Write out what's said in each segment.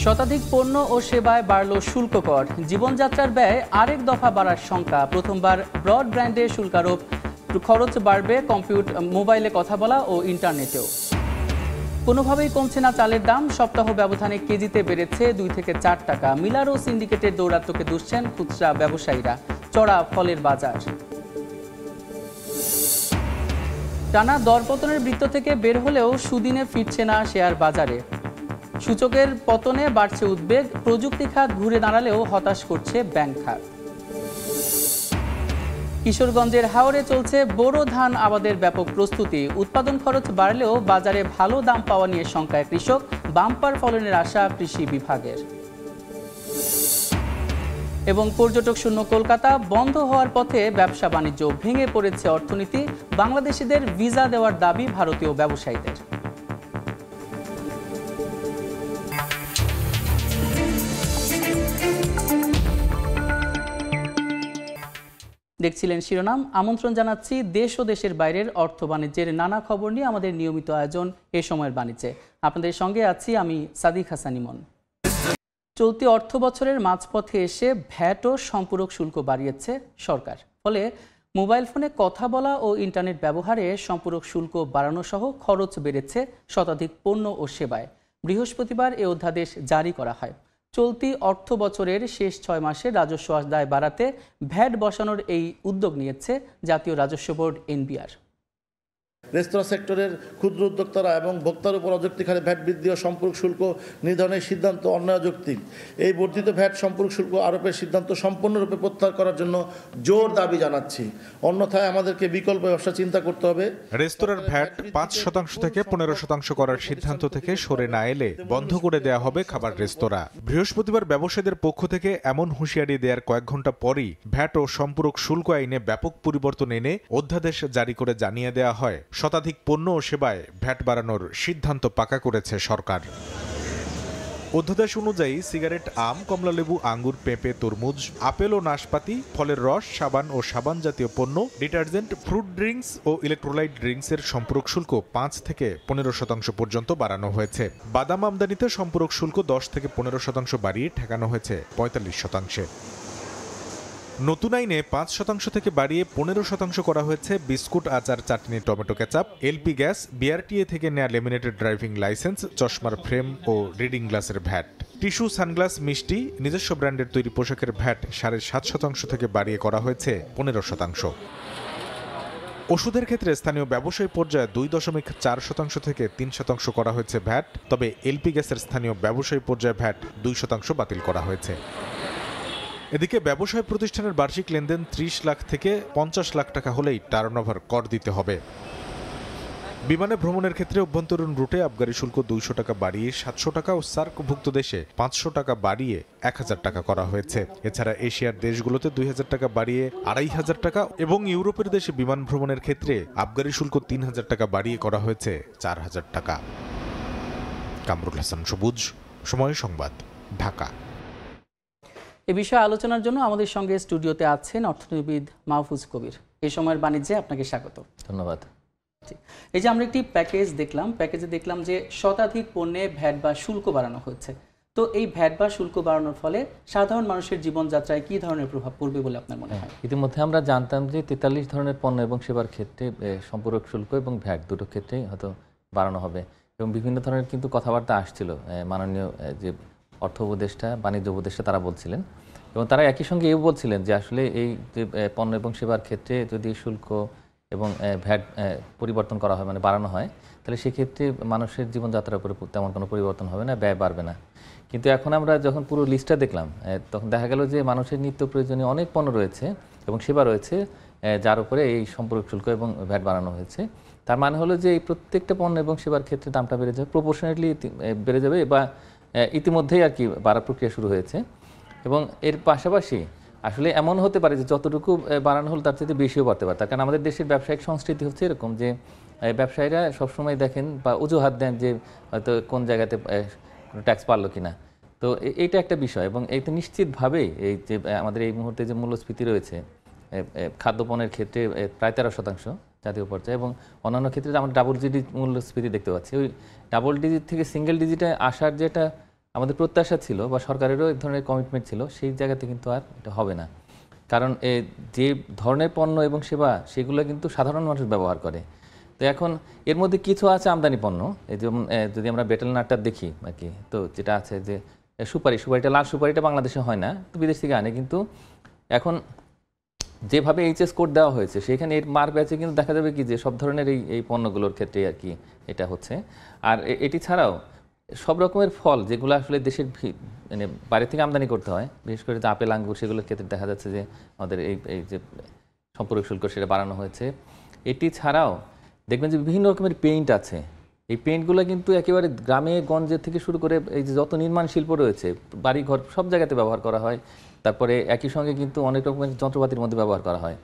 শতাধিক পণ্য ও সেবায় বাড়ল শুল্ক কর। জীবনযাত্রার ব্যয় আরেক দফা বাড়ার শঙ্কা। প্রথমবার ব্রডব্যান্ডে শুল্কারোপ, খরচ বাড়বে মোবাইলে কথা বলা ও ইন্টারনেটেও। কোনোভাবেই কমছে না চালের দাম। সপ্তাহ ব্যবধানে কেজিতে বেড়েছে 2 থেকে 4 টাকা। মিলার ও সিন্ডিকেটের দৌরাত্ম্যকে দুষছেন খুচরা ব্যবসায়ীরা। চড়া ফলের বাজার। টানা দরপতনের বৃত্ত থেকে বের হলেও সুদিনে ফিরছে না শেয়ার বাজারে। সূচকের পতনে বাড়ছে উদ্বেগ। প্রযুক্তি খাত ঘুরে দাঁড়ালেও হতাশ করছে ব্যাংক খাত। কিশোরগঞ্জের হাওরে চলছে বোরো ধান আবাদের ব্যাপক প্রস্তুতি। উৎপাদন খরচ বাড়লেও বাজারে ভালো দাম পাওয়া নিয়ে শঙ্কায় কৃষক। বাম্পার ফলনের আশা কৃষি বিভাগের। এবং পর্যটক শূন্য কলকাতা। বন্ধ হওয়ার পথে ব্যবসা বাণিজ্য। ভেঙে পড়েছে অর্থনীতি। বাংলাদেশিদের ভিসা দেওয়ার দাবি ভারতীয় ব্যবসায়ীদের। দেখছিলেন শিরোনাম। আমন্ত্রণ জানাচ্ছি দেশ ও দেশের বাইরের অর্থ বাণিজ্যের নানা খবর নিয়ে আমাদের নিয়মিত আয়োজন এ সময়ের বাণিজ্যে। আপনাদের সঙ্গে আছি আমি সাদিক হাসান ইমন। চলতি অর্থ বছরের মাঝপথে এসে ভ্যাট ও সম্পূরক শুল্ক বাড়িয়েছে সরকার। ফলে মোবাইল ফোনে কথা বলা ও ইন্টারনেট ব্যবহারে সম্পূরক শুল্ক বাড়ানো সহ খরচ বেড়েছে শতাধিক পণ্য ও সেবায়। বৃহস্পতিবার এ অধ্যাদেশ জারি করা হয়। চলতি অর্থ বছরের শেষ 6 মাসে রাজস্ব আদায় বাড়াতে ভ্যাট বসানোর এই উদ্যোগ নিয়েছে জাতীয় রাজস্ব বোর্ড এনবিআর। রেস্তোরাঁ সেক্টরের ক্ষুদ্র উদ্যোক্তারা এবং ভোক্তার উপর অযৌক্তিক হারে ভ্যাট বৃদ্ধি ও সম্পূরক শুল্ক নির্ধারণের সিদ্ধান্ত অন্যায়যৌক্তিক। এই বর্ধিত ভ্যাট সম্পূরক শুল্ক আরোপের সিদ্ধান্ত সম্পূর্ণরূপে প্রত্যাহার করার জন্য জোর দাবি জানাচ্ছি। অন্যথায় আমাদেরকে বিকল্প ব্যবসা চিন্তা করতে হবে। রেস্তোরাঁর ভ্যাট 5% থেকে 15% করার সিদ্ধান্ত থেকে সরে না এলে বন্ধ করে দেয়া হবে খাবার রেস্তোরাঁ। বৃহস্পতিবার ব্যবসায়ীদের পক্ষ থেকে এমন হুঁশিয়ারি দেওয়ার কয়েক ঘন্টা পরই ভ্যাট ও সম্পূরক শুল্ক আইনে ব্যাপক পরিবর্তন এনে অধ্যাদেশ জারি করে জানিয়ে দেওয়া হয় শতাধিক পণ্য ও সেবায় ভ্যাট বাড়ানোর সিদ্ধান্ত পাকা করেছে সরকার। অধ্যাদেশ অনুযায়ী সিগারেট, আম, কমলালেবু, আঙ্গুর, পেঁপে, তরমুজ, আপেল ও নাশপাতি, ফলের রস, সাবান ও সাবান জাতীয় পণ্য, ডিটারজেন্ট, ফ্রুট ড্রিঙ্কস ও ইলেকট্রোলাইট ড্রিঙ্কসের সম্পূরক শুল্ক 5 থেকে 15% পর্যন্ত বাড়ানো হয়েছে। বাদাম আমদানিতে সম্পূরক শুল্ক 10 থেকে 15% বাড়িয়ে ঠেকানো হয়েছে 45%। নতুন আইনে 5% থেকে বাড়িয়ে 15% করা হয়েছে বিস্কুট, আচার, chutney, tomato ketchup, LP gas, BRTA থেকে নেয়া লেমিনেটেড ড্রাইভিং লাইসেন্স, চশমার ফ্রেম ও রিডিং গ্লাসের ভ্যাট। টিস্যু, সানগ্লাস, মিষ্টি, নিজস্ব ব্র্যান্ডের তৈরি পোশাকের ভ্যাট 7.5% থেকে বাড়িয়ে করা হয়েছে 15%। ওষুধের ক্ষেত্রে স্থানীয় ব্যবসায়ী পর্যায়ে 2.4% থেকে 3% করা হয়েছে ভ্যাট। তবে এলপি গ্যাসের স্থানীয় ব্যবসায়ী পর্যায়ে ভ্যাট 2% বাতিল করা হয়েছে। এদিকে ব্যবসায় প্রতিষ্ঠানের বার্ষিক লেনদেন 30 লাখ থেকে 50 লাখ টাকা হলেই টার্নওভার কর দিতে হবে। বিমানে ভ্রমণের ক্ষেত্রে অভ্যন্তরীণ রুটে আবগারি শুল্ক 200 টাকা বাড়িয়ে 700 টাকা ও সার্কভুক্ত দেশে 500 টাকা বাড়িয়ে 1000 টাকা করা হয়েছে। এছাড়া এশিয়ার দেশগুলোতে 2000 টাকা বাড়িয়ে 2500 টাকা এবং ইউরোপের দেশে বিমান ভ্রমণের ক্ষেত্রে আবগারি শুল্ক 3000 টাকা বাড়িয়ে করা হয়েছে 4000 টাকা। কামরুল হাসান সবুজ, সময় সংবাদ, ঢাকা। এ বিষয়ে আলোচনার জন্য আমাদের সঙ্গে স্টুডিওতে আছেন অর্থনীতিবিদ মাহফুজ কবির। এই সময়ের বাণিজ্যে আপনাকে স্বাগত। ধন্যবাদ। এই যে আমরা একটি প্যাকেজে দেখলাম যে শতাধিক পণ্যে ভ্যাট বা শুল্ক বাড়ানো হচ্ছে। তো এই ভ্যাট বা শুল্ক বাড়ানোর ফলে সাধারণ মানুষের জীবনযাত্রায় কি ধরনের প্রভাব পড়বে বলে আপনার মনে হয়? ইতিমধ্যে আমরা জানতাম যে 43 ধরনের পণ্য এবং সেবার ক্ষেত্রে সম্পূরক শুল্ক এবং ভ্যাট দুটো ক্ষেত্রেই হয়তো বাড়ানো হবে এবং বিভিন্ন ধরনের কিন্তু কথাবার্তা আসছিল। মাননীয় যে অর্থ উপদেষ্টা, বাণিজ্য উপদেষ্টা তারা বলছিলেন এবং তারা একই সঙ্গে এও বলছিলেন যে আসলে এই যে পণ্য এবং সেবার ক্ষেত্রে যদি শুল্ক এবং ভ্যাট পরিবর্তন করা হয়, মানে বাড়ানো হয়, তাহলে সেক্ষেত্রে মানুষের জীবনযাত্রার উপরে তেমন কোনো পরিবর্তন হবে না, ব্যয় বাড়বে না। কিন্তু এখন আমরা যখন পুরো লিস্টটা দেখলাম তখন দেখা গেল যে মানুষের নিত্য প্রয়োজনীয় অনেক পণ্য রয়েছে এবং সেবা রয়েছে যার উপরে এই সম্পূরক শুল্ক এবং ভ্যাট বাড়ানো হয়েছে। তার মানে হলো যে এই প্রত্যেকটা পণ্য এবং সেবার ক্ষেত্রে দামটা বেড়ে যাবে, প্রপোর্শনেটলি বেড়ে যাবে বা ইতিমধ্যেই আর কি বাড়ার প্রক্রিয়া শুরু হয়েছে। এবং এর পাশাপাশি আসলে এমন হতে পারে যে যতটুকু বাড়ানো হল তার চেয়ে বেশিও বাড়তে পারে। তার কারণ আমাদের দেশের ব্যবসায়িক সংস্কৃতি হচ্ছে এরকম যে ব্যবসায়ীরা সবসময় দেখেন বা অজুহাত দেন যে হয়তো কোন জায়গাতে কোনো ট্যাক্স পারলো কিনা। তো এইটা একটা বিষয় এবং এইটা নিশ্চিতভাবেই এই যে আমাদের এই মুহূর্তে যে মূল্যস্ফীতি রয়েছে খাদ্যপণ্যের ক্ষেত্রে প্রায় 13% জাতীয় পর্যায়ে এবং অন্যান্য ক্ষেত্রে আমরা ডাবল ডিজিট মূল্যস্ফীতি দেখতে পাচ্ছি। ওই ডাবল ডিজিট থেকে সিঙ্গেল ডিজিটে আসার যেটা আমাদের প্রত্যাশা ছিল বা সরকারেরও এক ধরনের কমিটমেন্ট ছিল, সেই জায়গাতে কিন্তু আর এটা হবে না। কারণ যে ধরনের পণ্য এবং সেবা সেগুলো কিন্তু সাধারণ মানুষ ব্যবহার করে। তো এখন এর মধ্যে কিছু আছে আমদানি পণ্য, এই যেমন যদি আমরা বেটেল নাটটা দেখি আর কি, তো যেটা আছে যে সুপারিটা লাল সুপারিটা বাংলাদেশে হয় না, তো বিদেশ থেকে আনে। কিন্তু এখন যেভাবে এইচএস কোড দেওয়া হয়েছে সেখানে এর মার ব্যাচে কিন্তু দেখা যাবে কি যে সব ধরনের এই পণ্যগুলোর ক্ষেত্রে আর কি এটা হচ্ছে। আর এটি ছাড়াও সব রকমের ফল যেগুলো আসলে দেশের মানে বাইরে থেকে আমদানি করতে হয়, বিশেষ করে যে আপেল আঙ্গুর, সেগুলোর ক্ষেত্রে দেখা যাচ্ছে যে আমাদের এই যে সম্পর্ক শুল্ক সেটা বাড়ানো হয়েছে। এটি ছাড়াও দেখবেন যে বিভিন্ন রকমের পেইন্ট আছে, এই পেইন্টগুলো কিন্তু একেবারে গ্রামে গঞ্জে থেকে শুরু করে এই যে যত নির্মাণ শিল্প রয়েছে, বাড়িঘর সব জায়গাতে ব্যবহার করা হয়। তারপরে একই সঙ্গে কিন্তু অনেক রকমের যন্ত্রপাতির মধ্যে ব্যবহার করা হয়,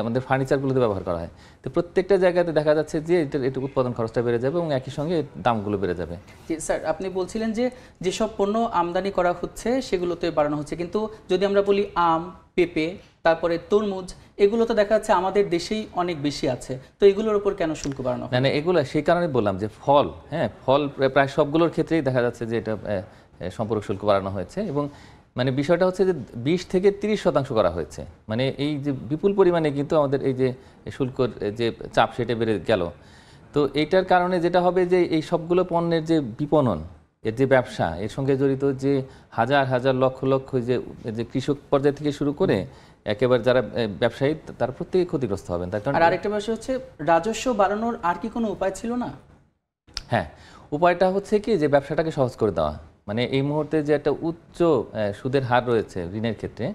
আমাদের ফার্নিচারগুলোতে ব্যবহার করা হয়। তো প্রত্যেকটা জায়গাতে দেখা যাচ্ছে যে এটা উৎপাদন খরচটা বেড়ে যাবে এবং একই সঙ্গে দামগুলো বেড়ে যাবে। জি স্যার, আপনি বলছিলেন যে যেসব পণ্য আমদানি করা হচ্ছে সেগুলোতে বাড়ানো হচ্ছে, কিন্তু যদি আমরা বলি আম, পেঁপে, তারপরে তরমুজ, এগুলো তো দেখা যাচ্ছে আমাদের দেশেই অনেক বেশি আছে, তো এগুলোর উপর কেন শুল্ক বাড়ানো? না, এগুলো সেই কারণে বললাম যে ফল, ফল প্রায় সবগুলোর ক্ষেত্রেই দেখা যাচ্ছে যে এটা সম্পর্ক শুল্ক বাড়ানো হয়েছে। এবং মানে বিষয়টা হচ্ছে যে 20 থেকে 30% করা হয়েছে। মানে এই যে বিপুল পরিমাণে কিন্তু আমাদের এই যে শুল্কর যে চাপ সেটা বেড়ে গেল। তো এইটার কারণে যেটা হবে যে এই সবগুলো পণ্যের যে বিপণন, এর যে ব্যবসা, এর সঙ্গে জড়িত যে হাজার হাজার লক্ষ লক্ষ যে কৃষক পর্যায় থেকে শুরু করে একেবারে যারা ব্যবসায়ী, তারা প্রত্যেকে ক্ষতিগ্রস্ত হবেন। তার কারণ আরেকটা বিষয় হচ্ছে রাজস্ব বাড়ানোর আর কি কোনো উপায় ছিল না? হ্যাঁ, উপায়টা হচ্ছে কি যে ব্যবসাটাকে সহজ করে দেওয়া। মানে এই মুহূর্তে যে একটা উচ্চ সুদের হার রয়েছে ঋণের ক্ষেত্রে,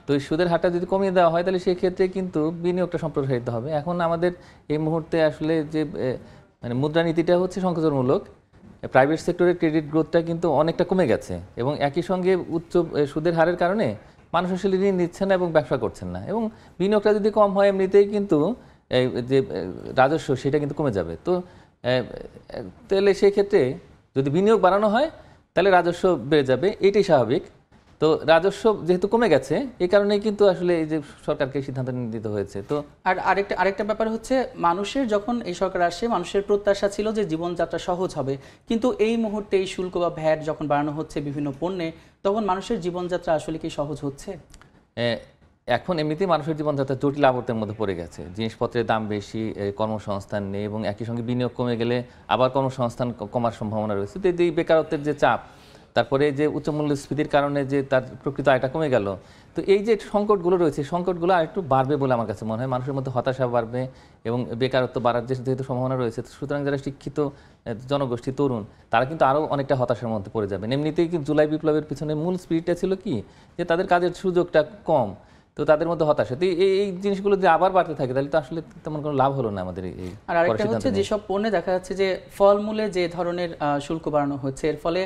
তো এই সুদের হারটা যদি কমিয়ে দেওয়া হয় তাহলে সেই ক্ষেত্রে কিন্তু বিনিয়োগটা সম্প্রসারিত হবে। এখন আমাদের এই মুহূর্তে আসলে যে মানে মুদ্রানীতিটা হচ্ছে সংকোচনমূলক, প্রাইভেট সেক্টরের ক্রেডিট গ্রোথটা কিন্তু অনেকটা কমে গেছে এবং একই সঙ্গে উচ্চ সুদের হারের কারণে মানুষ আসলে ঋণ নিচ্ছেন না এবং ব্যবসা করছেন না, এবং বিনিয়োগটা যদি কম হয় এমনিতেই কিন্তু এই যে রাজস্ব সেটা কিন্তু কমে যাবে। তো তাহলে সেই ক্ষেত্রে যদি বিনিয়োগ বাড়ানো হয় তাহলে রাজস্ব বেড়ে যাবে, এটাই স্বাভাবিক। তো রাজস্ব যেহেতু কমে গেছে, এই কারণেই কিন্তু আসলে এই যে সরকারকে সিদ্ধান্ত নিতে হয়েছে। তো আর আরেকটা ব্যাপার হচ্ছে, মানুষের যখন এই সরকার আসে, মানুষের প্রত্যাশা ছিল যে জীবনযাত্রা সহজ হবে, কিন্তু এই মুহূর্তে এই শুল্ক বা ভ্যাট যখন বাড়ানো হচ্ছে বিভিন্ন পণ্যে, তখন মানুষের জীবনযাত্রা আসলে কি সহজ হচ্ছে? এখন এমনিতেই মানুষের জীবনযাত্রা জটিল আবর্তের মধ্যে পড়ে গেছে। জিনিসপত্রের দাম বেশি, কর্মসংস্থান নেই, এবং একই সঙ্গে বিনিয়োগ কমে গেলে আবার কর্মসংস্থান কমার সম্ভাবনা রয়েছে। তো এই বেকারত্বের যে চাপ, তারপরে যে উচ্চ মূল্যস্ফীতির কারণে যে তার প্রকৃত আয়টা কমে গেল, তো এই যে সংকটগুলো রয়েছে, সংকটগুলো আরেকটু বাড়বে বলে আমার কাছে মনে হয়। মানুষের মধ্যে হতাশা বাড়বে এবং বেকারত্ব বাড়ার যেহেতু সম্ভাবনা রয়েছে, সুতরাং যারা শিক্ষিত জনগোষ্ঠী, তরুণ, তারা কিন্তু আরও অনেকটা হতাশার মধ্যে পড়ে যাবেন। এমনিতেই কিন্তু জুলাই বিপ্লবের পিছনে মূল স্পিরিটটা ছিল কি, যে তাদের কাজের সুযোগটা কম, তো তাদের মধ্যে হতাশা। তো এই জিনিসগুলো যদি আবার বাড়তে থাকে তাহলে তো আসলে তেমন কোনো লাভ হলো না আমাদের। আর আরেকটা হচ্ছে, যেসব পণ্যে দেখা যাচ্ছে যে ফলমূলে যে ধরনের শুল্ক বাড়ানো হচ্ছে, এর ফলে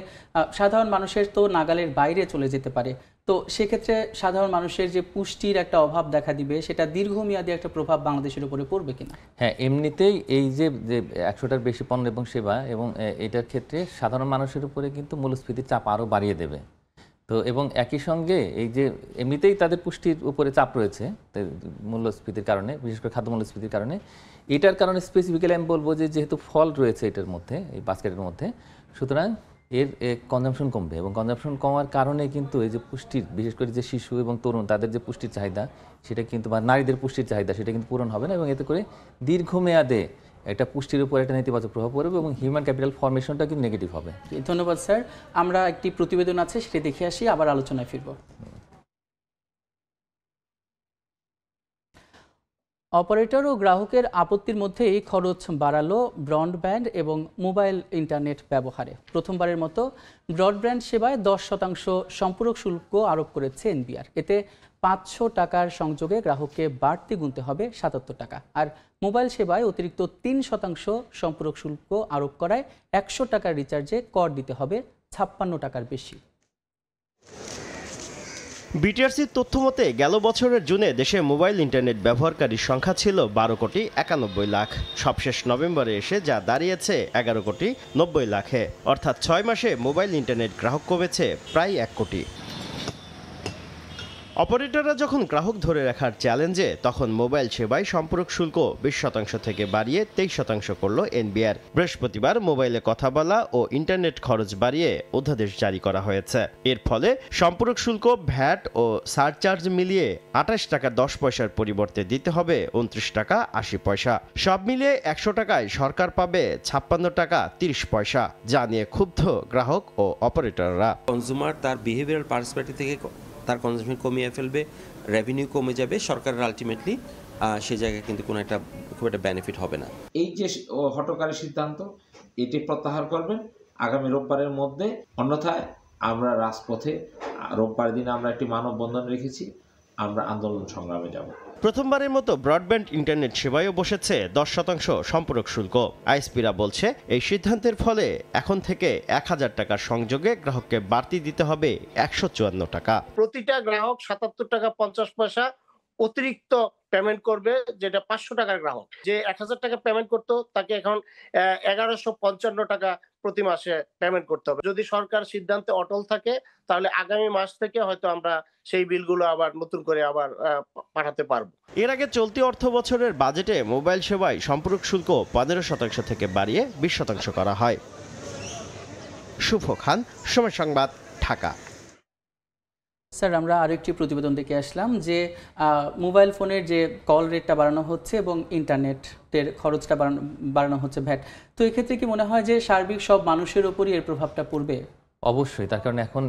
সাধারণ মানুষের তো নাগালের বাইরে চলে যেতে পারে। তো সেক্ষেত্রে সাধারণ মানুষের যে পুষ্টির একটা অভাব দেখা দিবে, সেটা দীর্ঘমেয়াদী একটা প্রভাব বাংলাদেশের উপরে পড়বে কিনা? হ্যাঁ, এমনিতেই এই যে 100টার বেশি পণ্য এবং সেবা, এবং এটার ক্ষেত্রে সাধারণ মানুষের উপরে কিন্তু মূল্যস্ফীতির চাপ আরও বাড়িয়ে দেবে। তো এবং একই সঙ্গে এই যে এমনিতেই তাদের পুষ্টির উপরে চাপ রয়েছে মূল্যস্ফীতির কারণে, বিশেষ করে খাদ্য মূল্যস্ফীতির কারণে, এটার কারণে স্পেসিফিক্যালি আমি বলবো যে যেহেতু ফল রয়েছে এটার মধ্যে, এই বাস্কেটের মধ্যে, সুতরাং এর কনজাম্পশন কমবে, এবং কনজাম্পশন কমার কারণে কিন্তু এই যে পুষ্টির, বিশেষ করে যে শিশু এবং তরুণ, তাদের যে পুষ্টির চাহিদা সেটা কিন্তু, বা নারীদের পুষ্টির চাহিদা সেটা কিন্তু পূরণ হবে না, এবং এতে করে দীর্ঘমেয়াদে একটা পুষ্টির উপর একটা নেতিবাচক প্রভাব পড়বে এবং হিউম্যান ক্যাপিটাল ফরমেশনটা কিন্তু নেগেটিভ হবে। ধন্যবাদ স্যার। আমরা একটি প্রতিবেদন আছে, সেটি দেখে আসি, আবার আলোচনায় ফিরব। অপারেটর ও গ্রাহকের আপত্তির মধ্যেই খরচ বাড়ালো ব্রডব্যান্ড এবং মোবাইল ইন্টারনেট ব্যবহারে। প্রথমবারের মতো ব্রডব্যান্ড সেবায় 10% সম্পূরক শুল্ক আরোপ করেছে এনবিআর। এতে 500 টাকার সংযোগে গ্রাহককে বাড়তি গুনতে হবে 77 টাকা, আর মোবাইল সেবায় অতিরিক্ত 3% সম্পূরক শুল্ক আরোপ করায় 100 টাকার রিচার্জে কর দিতে হবে 56 টাকার বেশি। বিটিআরসির তথ্য মতে গেল বছরের জুনে দেশে মোবাইল ইন্টারনেট ব্যবহারকারীর সংখ্যা ছিল 12,91,00,000। সবশেষ নভেম্বরে এসে যা দাঁড়িয়েছে 11,90,00,000-এ, অর্থাৎ 6 মাসে মোবাইল ইন্টারনেট গ্রাহক কমেছে প্রায় 1 কোটি। অপারেটররা যখন গ্রাহক ধরে রাখার চ্যালেঞ্জে তখন মোবাইল সেবায় সম্পূরক শুল্ক 20% থেকে বাড়িয়ে 23% করল এনবিআর। বৃহস্পতিবার মোবাইলে কথা বলা ও ইন্টারনেট খরচ বাড়িয়ে অধ্যাদেশ জারি করা হয়েছে। এর ফলে সম্পূরক শুল্ক, ভ্যাট ও সারচার্জ মিলিয়ে 28 টাকা 10 পয়সার পরিবর্তে দিতে হবে 29 টাকা 80 পয়সা। সব মিলিয়ে 100 টাকায় সরকার পাবে 56 টাকা 30 পয়সা, যা নিয়ে ক্ষুব্ধ গ্রাহক ও অপারেটররা। কনজিউমার তার বিহেভিয়ারাল পার্সপেক্টিভ থেকে তার কনজাম্পশন কমিয়ে ফেলবে, রেভিনিউ কমে যাবে, সরকারের আলটিমেটলি সে জায়গায় কিন্তু কোনো একটা খুব একটা বেনিফিট হবে না। এই যে হঠকারী সিদ্ধান্ত, এটি প্রত্যাহার করবেন আগামী রোববারের মধ্যে, অন্যথায় আমরা রাজপথে রোববার দিন আমরা একটি মানববন্ধন রেখেছি, আমরা আন্দোলন সংগ্রামে যাব। প্রথমবারের মতো ব্রডব্যান্ড ইন্টারনেট সেবায়ও বসেছে 10% সম্পূরক শুল্ক। আইএসপিরা বলছে এই সিদ্ধান্তের ফলে এখন থেকে 1000 টাকার সংযোগে গ্রাহককে বাড়তি দিতে হবে 154 টাকা। প্রতিটা গ্রাহক 77 টাকা 50 পয়সা অতিরিক্ত পেমেন্ট করবে, যেটা 500 টাকার গ্রাহক যে 1000 টাকা পেমেন্ট করতো তাকে এখন 1155 টাকা প্রতি মাসে পেমেন্ট করতে হবে। যদি সরকার সিদ্ধান্তে অটল থাকে তাহলে আগামী মাস থেকে হয়তো আমরা সেই বিলগুলো আবার নতুন করে আবার পাঠাতে পারবো। এর আগে চলতি অর্থ বছরের বাজেটে মোবাইল সেবায় সম্পূরক শুল্ক 15% থেকে বাড়িয়ে 20% করা হয়। শুভ খান, সময় সংবাদ, ঢাকা। স্যার, আমরা আরেকটি প্রতিবেদন দেখে আসলাম যে মোবাইল ফোনের যে কল রেটটা বাড়ানো হচ্ছে এবং ইন্টারনেটের খরচটা বাড়ানো হচ্ছে, ভ্যাট, তো এক্ষেত্রে কি মনে হয় যে সার্বিক সব মানুষের উপরই এর প্রভাবটা পড়বে? অবশ্যই, তার কারণে এখন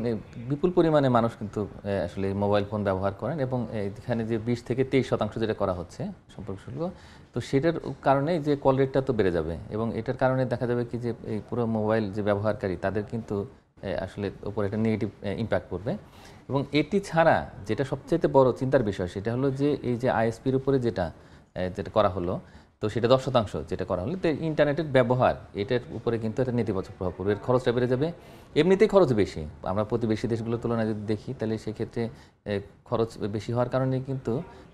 বিপুল পরিমাণে মানুষ কিন্তু আসলে মোবাইল ফোন ব্যবহার করেন এবং এখানে যে 20 থেকে 23% যেটা করা হচ্ছে সম্পর্ক শুল্ক, তো সেটার কারণে যে কল রেটটা তো বেড়ে যাবে এবং এটার কারণে দেখা যাবে কি যে এই পুরো মোবাইল যে ব্যবহারকারী তাদের কিন্তু আসলে উপর একটা নেগেটিভ ইম্প্যাক্ট পড়বে। এবং এটি ছাড়া যেটা সবচেয়ে বড় চিন্তার বিষয় সেটা হলো যে এই যে আইএসপির উপরে যেটা করা হলো, তো সেটা 10% যেটা করা হলো, তো ইন্টারনেটের ব্যবহার এটার উপরে কিন্তু একটা নেতিবাচক প্রভাব পড়বে। এর খরচটা বেড়ে যাবে, এমনিতেই খরচ বেশি, আমরা প্রতিবেশী দেশগুলোর তুলনায় যদি দেখি তাহলে সেক্ষেত্রে খরচ বেশি হওয়ার কারণে কিন্তু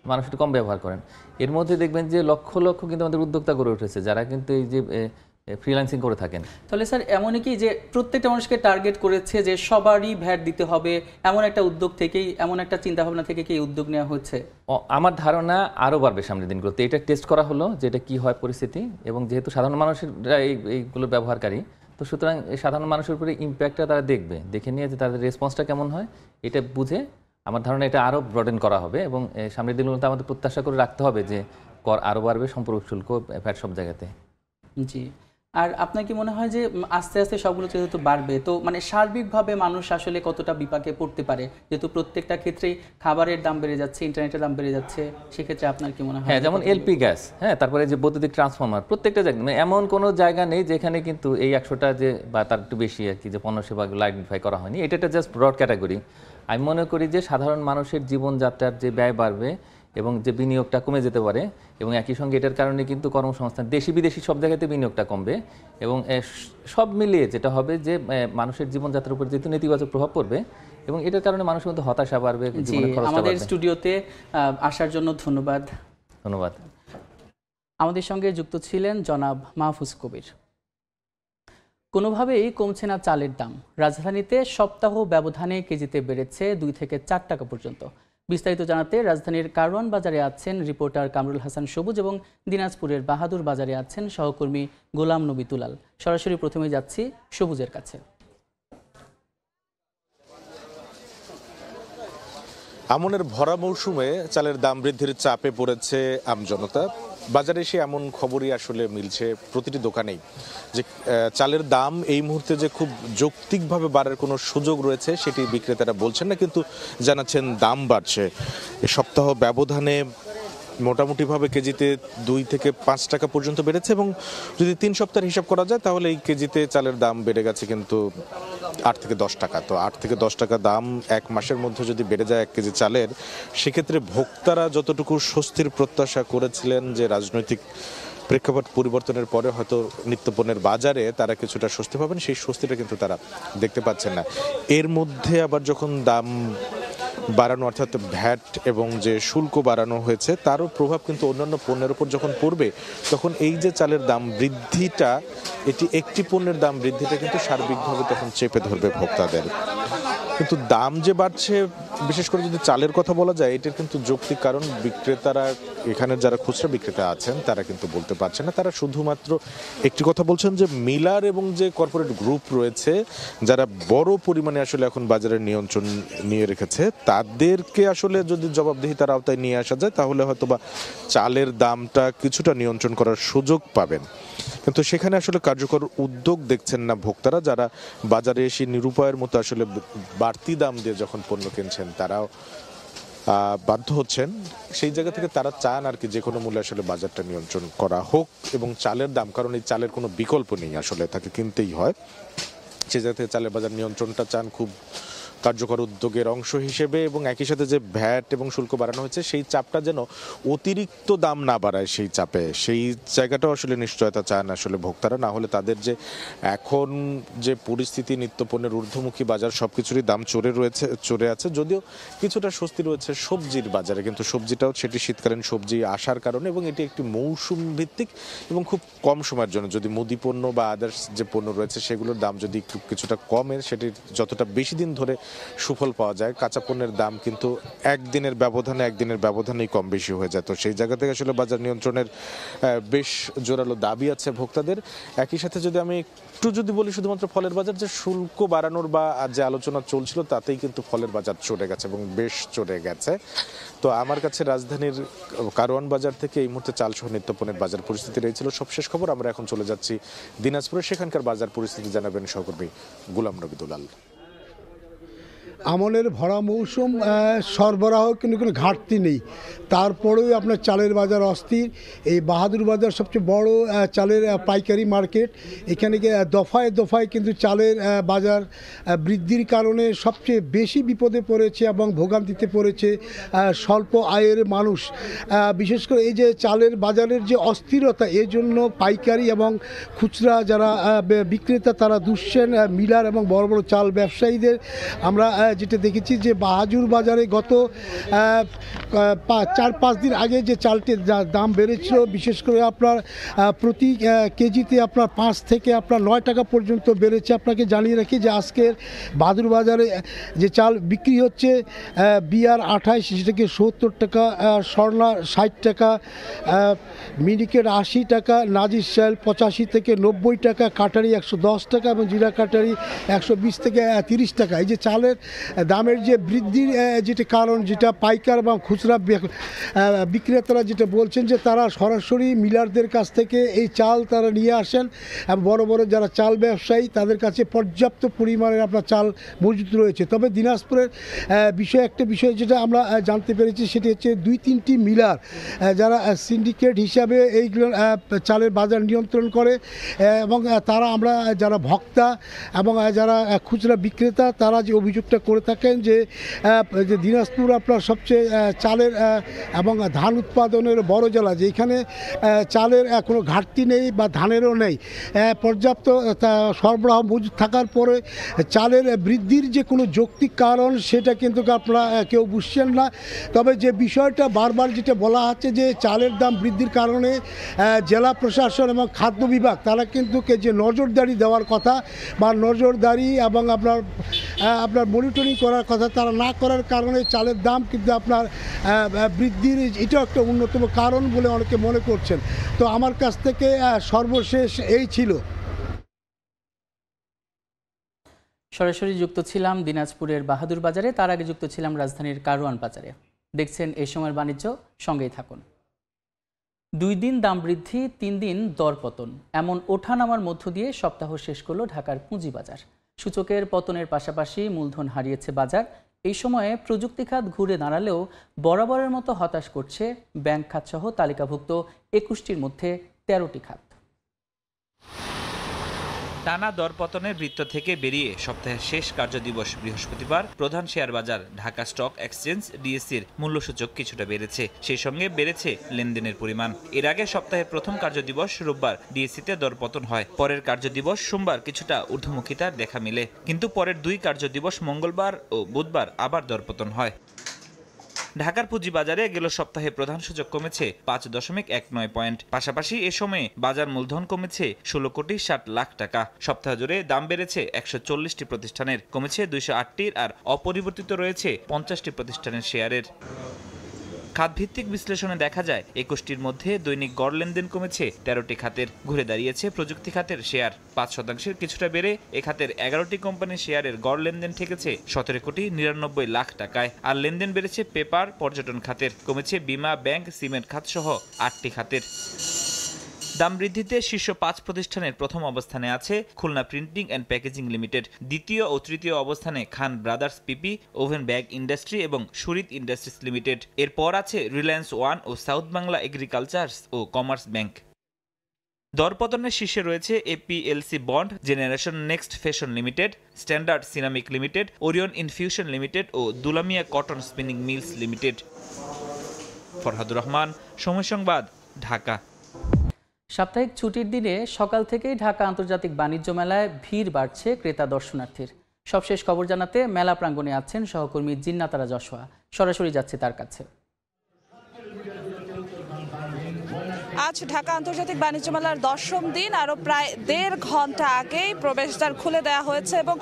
মানুষ একটু কম ব্যবহার করেন। এর মধ্যে দেখবেন যে লক্ষ লক্ষ কিন্তু আমাদের উদ্যোক্তা গড়ে উঠেছে যারা কিন্তু এই যে ফ্রিল্যান্সিং করে থাকেন। তাহলে স্যার এমনই কি যে প্রত্যেকটা মানুষকে টার্গেট করেছে যে সবারই ভ্যাট দিতে হবে, এমন একটা উদ্যোগ থেকেই, এমন একটা চিন্তাভাবনা থেকে কি উদ্যোগ নেওয়া হচ্ছে? আমার ধারণা আরও বাড়বে সামনের দিনগুলোতে। এটা টেস্ট করা হলো যে এটা কী হয় পরিস্থিতি, এবং যেহেতু সাধারণ মানুষেরা এইগুলো ব্যবহারকারী, তো সুতরাং এই সাধারণ মানুষের উপরে ইম্প্যাক্টটা তারা দেখে নিয়ে যে তাদের রেসপন্সটা কেমন হয় এটা বুঝে আমার ধারণা এটা আরও ব্রডেন করা হবে এবং সামনের দিনগুলোতে আমাদের প্রত্যাশা করে রাখতে হবে যে কর আরও বাড়বে, সম্পূরক শুল্ক, ভ্যাট সব জায়গাতে। জি, আর আপনার কি মনে হয় যে আস্তে আস্তে সবগুলো যেহেতু বাড়বে, তো মানে সার্বিকভাবে মানুষ আসলে কতটা বিপাকে পড়তে পারে, যেহেতু প্রত্যেকটা ক্ষেত্রেই খাবারের দাম বেড়ে যাচ্ছে, ইন্টারনেটের দাম বেড়ে যাচ্ছে, সেক্ষেত্রে আপনার কি মনে হয়? হ্যাঁ, যেমন এলপি গ্যাস, হ্যাঁ, তারপরে যে বৈদ্যুতিক ট্রান্সফরমার, প্রত্যেকটা জায়গায় মানে এমন কোনো জায়গা নেই যেখানে কিন্তু এই 100টা যে বা তার একটু বেশি আর কি যে পণ্য সেবাগুলো আইডেন্টিফাই করা হয়নি। এটা একটা জাস্ট ব্রড ক্যাটাগরি। আমি মনে করি যে সাধারণ মানুষের জীবনযাত্রার যে ব্যয় বাড়বে এবং যে বিনিয়োগটা কমে যেতে পারে, এবং একই সঙ্গে এটার কারণে কিন্তু কর্মসংস্থান দেশি বিদেশি সব জায়গাতে বিনিয়োগটা কমবে, এবং সব মিলিয়ে যেটা হবে যে মানুষের জীবনযাত্রার উপর যেহেতু নেতিবাচক প্রভাব পড়বে এবং এটার কারণে মানুষের মধ্যে হতাশা বাড়বে। আমাদের স্টুডিওতে আসার জন্য ধন্যবাদ। ধন্যবাদ। আমাদের সঙ্গে যুক্ত ছিলেন জনাব মাহফুজ কবির। কোনোভাবেই কমছে না চালের দাম। রাজধানীতে সপ্তাহ ব্যবধানে কেজিতে বেড়েছে 2 থেকে 4 টাকা পর্যন্ত। বিস্তারিত জানাতে রাজধানীর কারওয়ান বাজারে আছেন রিপোর্টার কামরুল হাসান সবুজ এবং দিনাজপুরের বাহাদুর বাজারে আছেন সহকর্মী গোলাম নবী তুলাল। সরাসরি প্রথমে যাচ্ছি সবুজের কাছে। আমনের ভরা মৌসুমে চালের দাম বৃদ্ধির চাপে পড়েছে আমজনতা। বাজারে এসে এমন খবরই আসলে মিলছে প্রতিটি দোকানেই যে চালের দাম এই মুহূর্তে যে খুব যৌক্তিকভাবে বাড়ার কোনো সুযোগ রয়েছে সেটি বিক্রেতারা বলছেন না, কিন্তু জানাচ্ছেন দাম বাড়ছে। এ সপ্তাহ ব্যবধানে মোটামুটিভাবে কেজিতে 2 থেকে 5 টাকা পর্যন্ত বেড়েছে, এবং যদি 3 সপ্তাহের হিসাব করা যায় তাহলে এই কেজিতে চালের দাম বেড়ে গেছে কিন্তু 8 থেকে 10 টাকা। তো 8 থেকে 10 টাকা দাম 1 মাসের মধ্যে যদি বেড়ে যায় 1 কেজি চালের, সেক্ষেত্রে ভোক্তারা যতটুকু স্বস্তির প্রত্যাশা করেছিলেন যে রাজনৈতিক প্রেক্ষাপট পরিবর্তনের পরে হয়তো নিত্যপণ্যের বাজারে তারা কিছুটা স্বস্তি পাবেন, সেই স্বস্তিটা কিন্তু তারা দেখতে পাচ্ছেন না। এর মধ্যে আবার যখন দাম বাড়ানো অর্থাৎ ভ্যাট এবং যে শুল্ক বাড়ানো হয়েছে তারও প্রভাব কিন্তু অন্যান্য পণ্যের উপর যখন পড়বে তখন এই যে চালের দাম বৃদ্ধিটা এটি একটি পণ্যের দাম বৃদ্ধিটা কিন্তু সার্বিকভাবে তখন চেপে ধরবে ভোক্তাদের। কিন্তু দাম যে বাড়ছে বিশেষ করে যদি চালের কথা বলা যায় এটার কিন্তু যৌক্তিক কারণ বিক্রেতারা এখানে যারা খুচরা বিক্রেতা আছেন তারা কিন্তু বলতে পারছে না। তারা শুধুমাত্র একটি কথা বলছেন যে মিলার এবং যে কর্পোরেট গ্রুপ রয়েছে যারা বড় পরিমাণে আসলে এখন বাজারে নিয়ন্ত্রণ নিয়ে রেখেছে তাদেরকে আসলে যদি জবাবদিহিতার আওতায় নিয়ে আসা যায় তাহলে হয়তো বা চালের দামটা কিছুটা নিয়ন্ত্রণ করার সুযোগ পাবেন। কিন্তু সেখানে আসলে কার্যকর উদ্যোগ দেখছেন না ভোক্তারা, যারা বাজারে এসে নিরুপায়ের মতো আসলে বাড়তি দাম দিয়ে যখন পণ্য কিনছেন তারাও বাধ্য হচ্ছেন। সেই জায়গা থেকে তারা চান আর কি যে কোনো মূল্যে আসলে বাজারটা নিয়ন্ত্রণ করা হোক এবং চালের দাম, কারণ এই চালের কোনো বিকল্প নেই, আসলে তাকে কিনতেই হয়, সেই জায়গা থেকে চালের বাজার নিয়ন্ত্রণটা চান খুব কার্যকর উদ্যোগের অংশ হিসেবে। এবং একই সাথে যে ভ্যাট এবং শুল্ক বাড়ানো হয়েছে সেই চাপটা যেন অতিরিক্ত দাম না বাড়ায়, সেই চাপে সেই জায়গাটাও আসলে নিশ্চয়তা চান আসলে ভোক্তারা। না হলে তাদের যে এখন যে পরিস্থিতি, নিত্যপণ্যের ঊর্ধ্বমুখী বাজার, সব কিছুরই দাম চড়ে আছে, যদিও কিছুটা স্বস্তি রয়েছে সবজির বাজারে, কিন্তু সবজিটাও সেটি শীতকালীন সবজি আসার কারণে এবং এটি একটি মৌসুম ভিত্তিক এবং খুব কম সময়ের জন্য। যদি মুদি পণ্য বা আদার্স যে পণ্য রয়েছে সেগুলোর দাম যদি একটু কিছুটা কমে, সেটি যতটা বেশি দিন ধরে সুফল পাওয়া যায়। কাঁচা পণ্যের দাম কিন্তু একদিনের ব্যবধানেই কম বেশি হয়ে যায়। তো সেই জায়গা থেকে আসলে বাজার নিয়ন্ত্রণের বেশ জোরালো দাবি আছে ভোক্তাদের। একই সাথে যদি আমি একটু যদি বলি শুধুমাত্র ফলের বাজার, যে শুল্ক বাড়ানোর বা যে আলোচনা চলছিল তাতেই কিন্তু ফলের বাজার চড়ে গেছে এবং বেশ চড়ে গেছে। তো আমার কাছে রাজধানীর কারওয়ান বাজার থেকে এই মুহূর্তে চাল সহ নিত্যপণ্যের বাজার পরিস্থিতি রয়েছিল সবশেষ খবর। আমরা এখন চলে যাচ্ছি দিনাজপুরে, সেখানকার বাজার পরিস্থিতি জানাবেন সহকর্মী গোলাম নবী দুলাল। আমনের ভরা মৌসুম, সরবরাহ কিন্তু কোনো ঘাটতি নেই, তারপরেও আপনার চালের বাজার অস্থির। এই বাহাদুর বাজার সবচেয়ে বড় চালের পাইকারি মার্কেট, এখানে দফায় দফায় কিন্তু চালের বাজার বৃদ্ধির কারণে সবচেয়ে বেশি বিপদে পড়েছে এবং ভোগান্তিতে পড়েছে স্বল্প আয়ের মানুষ। বিশেষ করে এই যে চালের বাজারের যে অস্থিরতা, এর জন্য পাইকারি এবং খুচরা যারা বিক্রেতা তারা দুষছেন মিলার এবং বড় বড় চাল ব্যবসায়ীদের। আমরা যেটা দেখেছি যে বাহাদুর বাজারে গত 4-5 দিন আগে যে চালটির দাম বেড়েছিল, বিশেষ করে আপনার প্রতি কেজিতে আপনার 5 থেকে আপনার 9 টাকা পর্যন্ত বেড়েছে। আপনাকে জানিয়ে রাখি যে আজকের বাহাদুর বাজারে যে চাল বিক্রি হচ্ছে বিআর 28 সেটাকে 70 টাকা, স্বর্ণা 60 টাকা, মিনিকেট 80 টাকা, নাজির চাল 85 থেকে 90 টাকা, কাটারি 110 টাকা এবং জিরা কাটারি 120 থেকে 30 টাকা। এই যে চালের দামের যে বৃদ্ধির যেটা কারণ, যেটা পাইকার এবং খুচরা বিক্রেতারা যেটা বলছেন যে তারা সরাসরি মিলারদের কাছ থেকে এই চাল তারা নিয়ে আসেন এবং বড় বড় যারা চাল ব্যবসায়ী তাদের কাছে পর্যাপ্ত পরিমাণের আপনার চাল মজুদ রয়েছে। তবে দিনাজপুরের একটা বিষয় যেটা আমরা জানতে পেরেছি সেটি হচ্ছে 2-3টি মিলার যারা সিন্ডিকেট হিসাবে এইগুলো চালের বাজার নিয়ন্ত্রণ করে এবং তারা আমরা যারা ভোক্তা এবং যারা খুচরা বিক্রেতা তারা যে অভিযোগটা করে থাকেন যে দিনাজপুর আপনার সবচেয়ে চালের এবং ধান উৎপাদনের বড় জেলা, যে এখানে চালের কোনো ঘাটতি নেই বা ধানেরও নেই, পর্যাপ্ত সরবরাহ মজুদ থাকার পরে চালের বৃদ্ধির যে কোনো যৌক্তিক কারণ সেটা কিন্তু আপনারা কেউ বুঝছেন না। তবে যে বিষয়টা বারবার যেটা বলা হচ্ছে যে চালের দাম বৃদ্ধির কারণে জেলা প্রশাসন এবং খাদ্য বিভাগ তারা কিন্তু যে নজরদারি দেওয়ার কথা বা নজরদারি এবং আপনার মনিটরিং করার কথা তারা না করার কারণে চালের দাম কিন্তু আপনার বৃদ্ধির এটা একটা অন্যতম কারণ বলে অনেকে মনে করছেন। তো আমার কাছ থেকে সর্বশেষ এই ছিল। সরাসরি যুক্ত ছিলাম দিনাজপুরের বাহাদুর বাজারে, তার আগে যুক্ত ছিলাম রাজধানীর কারওয়ান বাজারে। দেখছেন এই সময়ের বাণিজ্য, সঙ্গেই থাকুন। 2 দিন দাম বৃদ্ধি, 3 দিন দরপতন, এমন ওঠানামার মধ্য দিয়ে সপ্তাহ শেষ করল ঢাকার পুঁজিবাজার। সূচকের পতনের পাশাপাশি মূলধন হারিয়েছে বাজার। এই সময়ে প্রযুক্তি খাত ঘুরে দাঁড়ালেও বরাবরের মতো হতাশ করছে ব্যাংক খাতসহ তালিকাভুক্ত 21টির মধ্যে 13টি খাত। টানা দরপতনের বৃত্ত থেকে বেরিয়ে সপ্তাহের শেষ কার্যদিবস বৃহস্পতিবার প্রধান শেয়ার বাজার ঢাকা স্টক এক্সচেঞ্জ ডিএসসির মূল্যসূচক কিছুটা বেড়েছে, সেই সঙ্গে বেড়েছে লেনদেনের পরিমাণ। এর আগে সপ্তাহের প্রথম কার্যদিবস রোববার ডিএসসিতে দরপতন হয়, পরের কার্যদিবস সোমবার কিছুটা ঊর্ধ্বমুখিতার দেখা মিলে, কিন্তু পরের 2 কার্যদিবস মঙ্গলবার ও বুধবার আবার দরপতন হয়। ঢাকার পুঁজিবাজারে গেল সপ্তাহে প্রধান সূচক কমেছে 5.19 পয়েন্ট। পাশাপাশি এ সময়ে বাজার মূলধন কমেছে 16 কোটি 60 লাখ টাকা। সপ্তাহ জুড়ে দাম বেড়েছে 140টি প্রতিষ্ঠানের, কমেছে 208টির, আর অপরিবর্তিত রয়েছে 50টি প্রতিষ্ঠানের শেয়ারের। খাতভিত্তিক বিশ্লেষণে দেখা যায় 21টির মধ্যে দৈনিক গড় লেনদেন কমেছে 13টি খাতের। ঘুরে দাঁড়িয়েছে প্রযুক্তি খাতের শেয়ার, 5% কিছুটা বেড়ে এ খাতের 11টি কোম্পানির শেয়ারের গড় লেনদেন ঠেকেছে 17 কোটি 99 লাখ টাকায়। আর লেনদেন বেড়েছে পেপার, পর্যটন খাতের, কমেছে বিমা, ব্যাংক, সিমেন্ট খাত সহ 8টি খাতের। দাম বৃদ্ধিতে শীর্ষ 5 প্রতিষ্ঠানের প্রথম অবস্থানে আছে Khulna printing and packaging limited. দ্বিতীয় ও তৃতীয় অবস্থানে Khan brothers PP, woven bag industry এবং সুরিত ইন্ডাস্ট্রিজ লিমিটেড। এরপর আছে রিলায়েন্স ওয়ান ও সাউথ বাংলা এগ্রিকালচার্স ও কমার্স ব্যাংক। দরপতনের শীর্ষে রয়েছে APLC bond, generation next fashion limited, standard ceramic limited, orion infusion limited ও Dulamia cotton spinning mills limited. Farhadur Rahman, Somoy Sangbad, Dhaka. সাপ্তাহিক ছুটির দিনে সকাল থেকেই ঢাকা আন্তর্জাতিক বাণিজ্য মেলায় ভিড় বাড়ছে ক্রেতা দর্শনার্থীর। সবশেষ খবর জানাতে মেলা প্রাঙ্গণে আছেন সহকর্মী জিন্নাতারা যশোয়া। সরাসরি যাচ্ছে তার কাছে। আজ ঢাকা আন্তর্জাতিক বাণিজ্য মেলার 10ম দিন, আরও প্রায় 1.5 ঘন্টা আগেই প্রবেশদ্বার খুলে দেওয়া হয়েছে এবং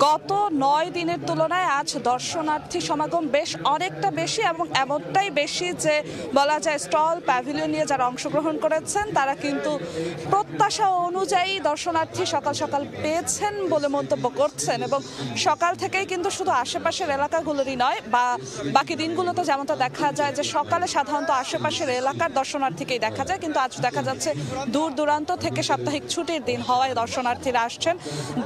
গত 9 দিনের তুলনায় আজ দর্শনার্থী সমাগম বেশ অনেকটা বেশি এবং এমনটাই বেশি যে বলা যায় স্টল প্যাভিলিয়ন নিয়ে যারা অংশগ্রহণ করেছেন তারা কিন্তু প্রত্যাশা অনুযায়ী দর্শনার্থী সকাল সকাল পেয়েছেন বলে মন্তব্য করছেন। এবং সকাল থেকেই কিন্তু শুধু আশেপাশের এলাকাগুলোরই নয়, বা বাকি দিনগুলোতে যেমনটা দেখা যায় যে সকালে সাধারণত আশেপাশের এলাকার দর্শনার্থীকেই দেখা যায়, কিন্তু আজ দেখা যাচ্ছে দূর দূরান্ত থেকে সাপ্তাহিক ছুটির দিন হওয়ায় দর্শনার্থীরা আসছেন।